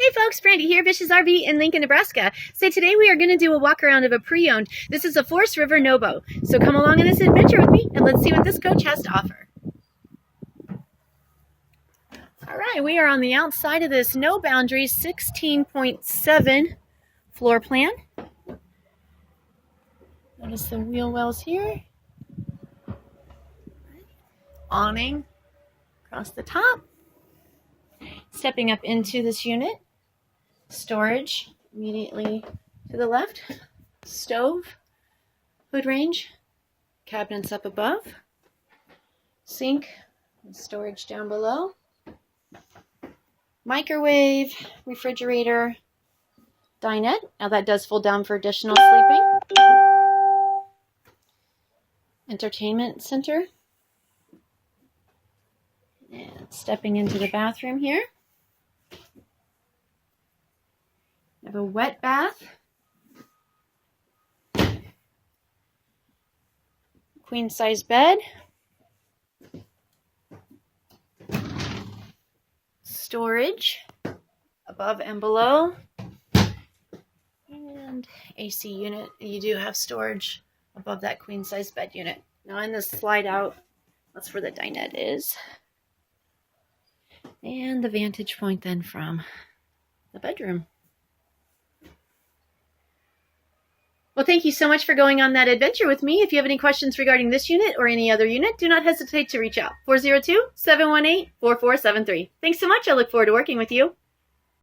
Hey folks, Brandi here, Bishs RV in Lincoln, Nebraska. So today we are going to do a walk around of a pre-owned. This is a Forest River Nobo. So come along on this adventure with me and let's see what this coach has to offer. All right, we are on the outside of this no boundaries 16.7 floor plan. Notice the wheel wells here. Awning across the top. Stepping up into this unit. Storage immediately to the left, stove, hood range, cabinets up above, sink, and storage down below, microwave, refrigerator, dinette. Now that does fold down for additional sleeping, entertainment center, and stepping into the bathroom here. I have a wet bath, queen size bed, storage above and below, and AC unit. You do have storage above that queen size bed unit. Now in this slide out, that's where the dinette is. And the vantage point then from the bedroom. Well, thank you so much for going on that adventure with me. If you have any questions regarding this unit or any other unit, do not hesitate to reach out. 402-718-4473. Thanks so much. I look forward to working with you.